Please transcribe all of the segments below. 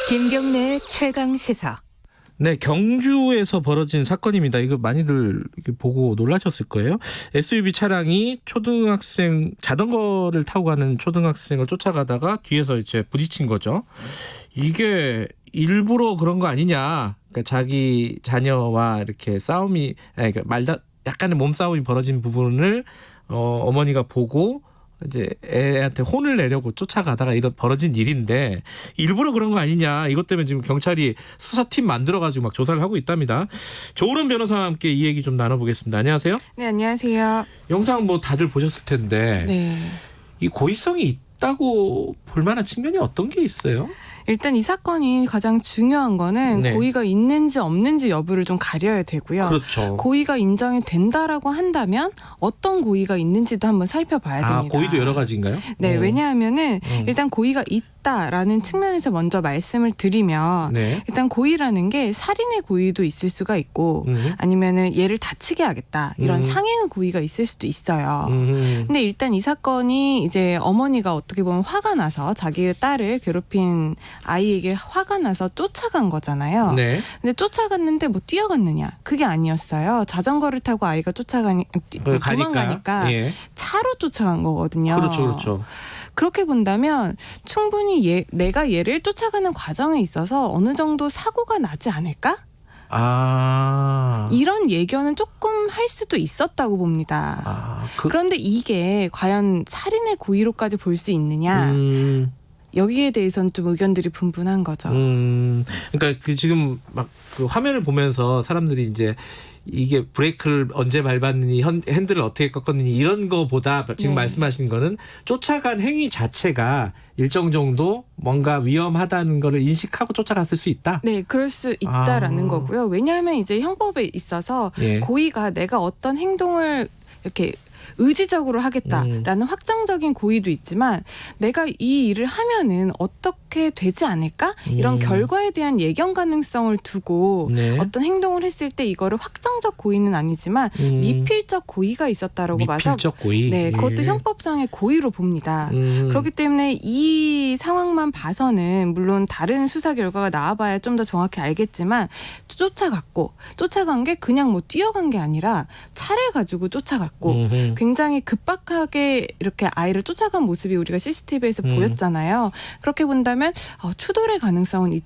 김경래의 최강 시사. 네, 경주에서 벌어진 사건입니다. 이거 많이들 이렇게 보고 놀라셨을 거예요. SUV 차량이 초등학생 자전거를 타고 가는 초등학생을 쫓아가다가 뒤에서 이제 부딪힌 거죠. 이게 일부러 그런 거 아니냐? 그러니까 자기 자녀와 이렇게 싸움이, 그러니까 약간의 몸싸움이 벌어진 부분을 어머니가 보고 이제 애한테 혼을 내려고 쫓아가다가 이런 벌어진 일인데 일부러 그런 거 아니냐, 이것 때문에 지금 경찰이 수사팀 만들어가지고 막 조사를 하고 있답니다. 조은원 변호사와 함께 이 얘기 좀 나눠보겠습니다. 안녕하세요. 네, 안녕하세요. 영상 뭐 다들 보셨을 텐데 네. 이 고의성이 있다고 볼 만한 측면이 어떤 게 있어요? 일단 이 사건이 가장 중요한 거는 네. 고의가 있는지 없는지 여부를 좀 가려야 되고요. 그렇죠. 고의가 인정이 된다라고 한다면 어떤 고의가 있는지도 한번 살펴봐야 됩니다. 아, 고의도 여러 가지인가요? 네, 왜냐하면은 일단 고의가 있다라는 측면에서 먼저 말씀을 드리면 네. 일단 고의라는 게 살인의 고의도 있을 수가 있고 아니면은 얘를 다치게 하겠다 이런 상해의 고의가 있을 수도 있어요. 근데 일단 이 사건이 이제 어머니가 어떻게 보면 화가 나서 자기의 딸을 괴롭힌 아이에게 화가 나서 쫓아간 거잖아요. 네. 근데 쫓아갔는데 뭐 뛰어갔느냐? 그게 아니었어요. 자전거를 타고 아이가 도망가니까 예. 차로 쫓아간 거거든요. 그렇죠, 그렇죠. 그렇게 본다면 충분히 내가 얘를 쫓아가는 과정에 있어서 어느 정도 사고가 나지 않을까? 아, 이런 예견은 조금 할 수도 있었다고 봅니다. 그런데 이게 과연 살인의 고의로까지 볼 수 있느냐? 여기에 대해서는 좀 의견들이 분분한 거죠. 그러니까 그 지금 막 그 화면을 보면서 사람들이 이제 이게 브레이크를 언제 밟았느니 핸들을 어떻게 꺾었느니 이런 거보다 지금 말씀하신 거는 쫓아간 행위 자체가 일정 정도 뭔가 위험하다는 거를 인식하고 쫓아갔을 수 있다. 네, 그럴 수 있다라는 거고요. 왜냐하면 이제 형법에 있어서 고의가 내가 어떤 행동을 이렇게 의지적으로 하겠다라는 확정적인 고의도 있지만 내가 이 일을 하면은 어떻게 되지 않을까? 이런 결과에 대한 예견 가능성을 두고 어떤 행동을 했을 때 이거를 확정적 고의는 아니지만 미필적 고의가 있었다라고 봐서 미필적 고의. 네, 그것도 형법상의 고의로 봅니다. 그렇기 때문에 이 상황만 봐서는 물론 다른 수사 결과가 나와봐야 좀 더 정확히 알겠지만 쫓아간 게 그냥 뭐 뛰어간 게 아니라 차를 가지고 쫓아갔고 굉장히 급박하게 이렇게 아이를 쫓아간 모습이 우리가 CCTV에서 보였잖아요. 그렇게 본다면 추돌의 가능성은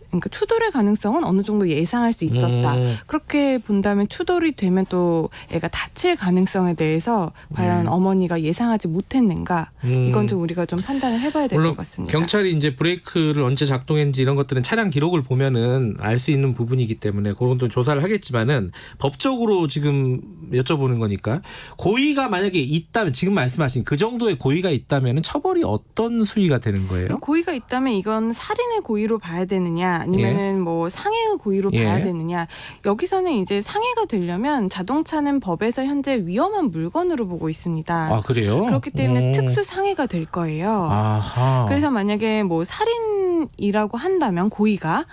그러니까 추돌의 가능성은 어느 정도 예상할 수 있었다. 그렇게 본다면 추돌이 되면 또 애가 다칠 가능성에 대해서 과연 어머니가 예상하지 못했는가? 이건 좀 우리가 좀 판단을 해봐야 될 것 같습니다. 경찰이 이제 브레이크를 언제 작동했는지 이런 것들은 차량 기록을 보면은 알 수 있는 부분이기 때문에 그런 건 조사를 하겠지만은 법적으로 지금 여쭤보는 거니까 고의가 만약에 있다면 지금 말씀하신 그 정도의 고의가 있다면은 처벌이 어떤 수위가 되는 거예요? 고의가 있다면 이건 살인의 고의로 봐야 되느냐? 아니면은 뭐 상해의 고의로 봐야 되느냐. 여기서는 이제 상해가 되려면 자동차는 법에서 현재 위험한 물건으로 보고 있습니다. 아, 그래요? 그렇기 때문에 특수 상해가 될 거예요. 아하. 그래서 만약에 뭐 살인이라고 한다면 고의가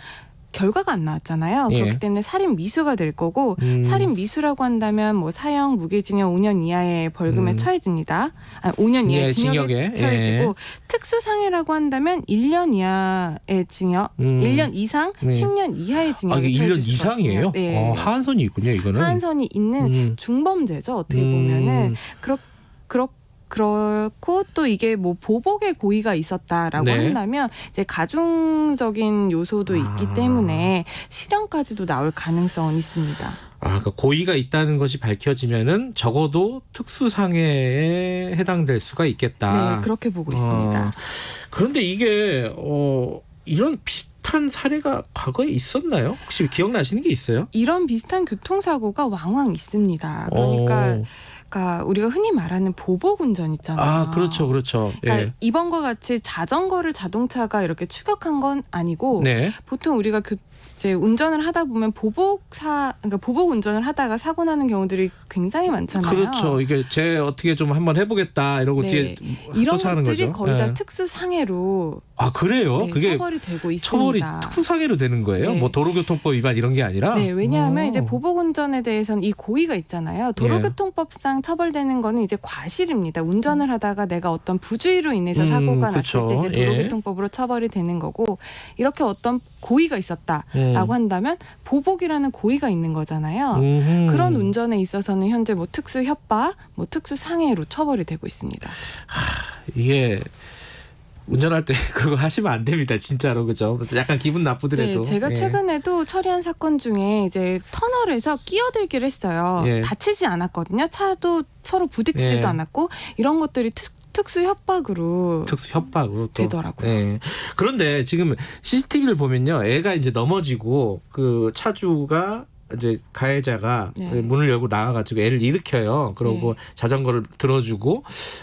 결과가 안 나왔잖아요. 그렇기 때문에 살인 미수가 될 거고 살인 미수라고 한다면 뭐 사형, 무기징역 5년 이하의 벌금에 처해집니다. 5년 이하의 징역에 처해지고 특수상해라고 한다면 1년 이하의 징역, 1년 이상 10년 이하의 징역에 이게 처해질 1년 수 이상이에요? 있거든요. 네. 하한선이 있군요, 이거는. 하한선이 있는 중범죄죠. 어떻게 보면은 그렇고 또 이게 뭐 보복의 고의가 있었다라고 한다면 이제 가중적인 요소도 있기 때문에 실형까지도 나올 가능성은 있습니다. 그러니까 고의가 있다는 것이 밝혀지면은 적어도 특수상해에 해당될 수가 있겠다. 네, 그렇게 보고 있습니다. 그런데 이게 이런 비슷한 사례가 과거에 있었나요? 혹시 기억나시는 게 있어요? 이런 비슷한 교통사고가 왕왕 있습니다. 그러니까 우리가 흔히 말하는 보복 운전 있잖아요. 아, 그렇죠, 그렇죠. 이번과 같이 자전거를 자동차가 이렇게 추격한 건 아니고 보통 우리가 이제 운전을 하다 보면 그러니까 보복 운전을 하다가 사고 나는 경우들이 굉장히 많잖아요. 그렇죠. 이게 쟤 어떻게 좀 한번 해보겠다 이러고 네. 뒤에 이런 쫓아가는 것들이 거죠. 거의 다 네. 특수상해로 아 그래요? 네, 그게 처벌이 되고 있습니다. 처벌이 특수상해로 되는 거예요? 네. 뭐 도로교통법 위반 이런 게 아니라? 네, 왜냐하면 이제 보복운전에 대해서는 이 고의가 있잖아요. 도로교통법상 처벌되는 거는 이제 과실입니다. 운전을 하다가 내가 어떤 부주의로 인해서 사고가 그쵸. 났을 때 이제 도로교통법으로 처벌이 되는 거고, 이렇게 어떤 고의가 있었다라고 한다면 보복이라는 고의가 있는 거잖아요. 그런 운전에 있어서는 현재 뭐 특수 협박, 뭐 특수 상해로 처벌이 되고 있습니다. 이게 운전할 때 그거 하시면 안 됩니다, 진짜로. 그죠? 약간 기분 나쁘더라도. 네, 제가 최근에도 처리한 사건 중에 이제 터널에서 끼어들기를 했어요. 예. 다치지 않았거든요. 차도 서로 부딪히지도 예. 않았고, 이런 것들이 특수 협박으로 특수 협박으로 또 되더라고요. 네. 그런데 지금 CCTV를 보면요, 애가 이제 넘어지고 그 차주가 이제 가해자가 네. 문을 열고 나와가지고 애를 일으켜요. 그러고 자전거를 들어주고.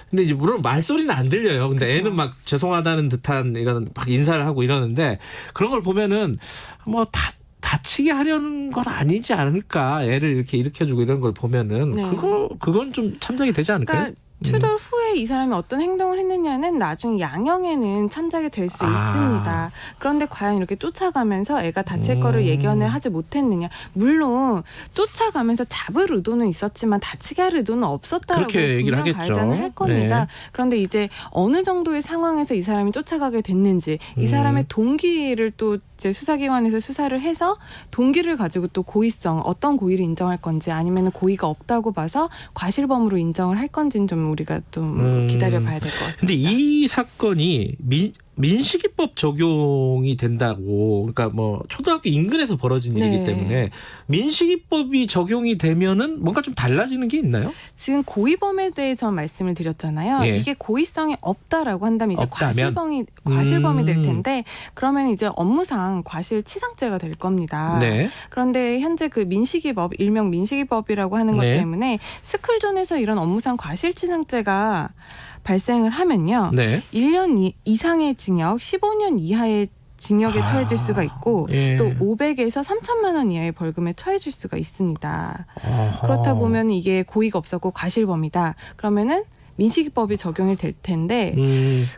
근데 이제 물론 말소리는 안 들려요. 근데 그쵸. 애는 막 죄송하다는 듯한 이런 막 인사를 하고 이러는데, 그런 걸 보면은 뭐 다치게 하려는 건 아니지 않을까. 애를 이렇게 일으켜주고 이런 걸 보면은 네. 그건 좀 참작이 되지 않을까요? 그러니까 추돌 후에 이 사람이 어떤 행동을 했느냐는 나중 양형에는 참작이 될 수 있습니다. 그런데 과연 이렇게 쫓아가면서 애가 다칠 거를 예견을 하지 못했느냐. 물론 쫓아가면서 잡을 의도는 있었지만 다치게 할 의도는 없었다라고 그렇게 얘기를 분명 하겠죠. 가해자는 할 겁니다. 네. 그런데 이제 어느 정도의 상황에서 이 사람이 쫓아가게 됐는지, 이 사람의 동기를 또 이제 수사기관에서 수사를 해서 동기를 가지고 또 고의성, 어떤 고의를 인정할 건지, 아니면 고의가 없다고 봐서 과실범으로 인정을 할 건지는 좀 우리가 좀 기다려봐야 될 것 같습니다. 근데 이 사건이 민식이법 적용이 된다고, 그러니까 뭐 초등학교 인근에서 벌어진 일이기 네. 때문에 민식이법이 적용이 되면은 뭔가 좀 달라지는 게 있나요? 지금 고의범에 대해서 말씀을 드렸잖아요. 예. 이게 고의성이 없다라고 한다면 이제 없다면? 과실범이 될 텐데, 그러면 이제 업무상 과실치상죄가 될 겁니다. 네. 그런데 현재 그 민식이법, 일명 민식이법이라고 하는 것 네. 때문에 스쿨존에서 이런 업무상 과실치상죄가 발생을 하면요. 네. 1년 이상의 징역, 15년 이하의 징역에 처해질 수가 있고, 예. 또 500에서 3천만 원 이하의 벌금에 처해질 수가 있습니다. 아하. 그렇다 보면 이게 고의가 없었고 과실범이다. 그러면은 민식이법이 적용이 될 텐데,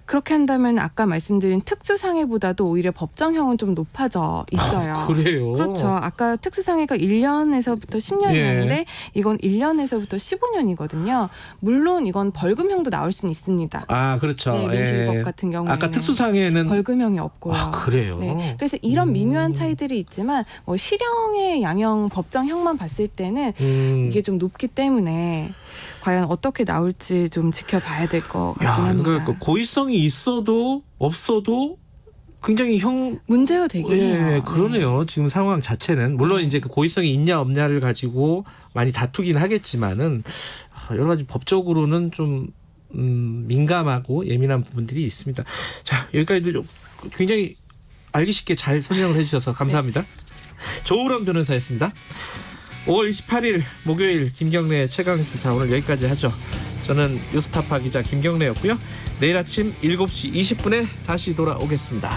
그렇게 한다면 아까 말씀드린 특수상해보다도 오히려 법정형은 좀 높아져 있어요. 아, 그래요? 그렇죠. 아까 특수상해가 1년에서부터 10년이었는데 이건 1년에서부터 15년이거든요. 물론 이건 벌금형도 나올 수는 있습니다. 아, 그렇죠. 네, 민식이법 예. 같은 경우에는 아까 특수상해는 벌금형이 없고요. 아, 그래요? 네. 그래서 이런 미묘한 차이들이 있지만 뭐 실형의 양형 법정형만 봤을 때는 이게 좀 높기 때문에 과연 어떻게 나올지 좀 지켜봐야 될 것 같긴 합니다. 그러니까 고의성이 있어도 없어도 굉장히 문제가 되긴 해요. 예, 그러네요. 지금 상황 자체는 물론 이제 그 고의성이 있냐 없냐를 가지고 많이 다투긴 하겠지만은 여러 가지 법적으로는 좀 민감하고 예민한 부분들이 있습니다. 자, 여기까지도 굉장히 알기 쉽게 잘 설명을 해주셔서 감사합니다. 조우람 변호사였습니다. 5월 28일 목요일 김경래 최강시사 오늘 여기까지 하죠. 저는 뉴스타파 기자 김경래였고요. 내일 아침 7시 20분에 다시 돌아오겠습니다.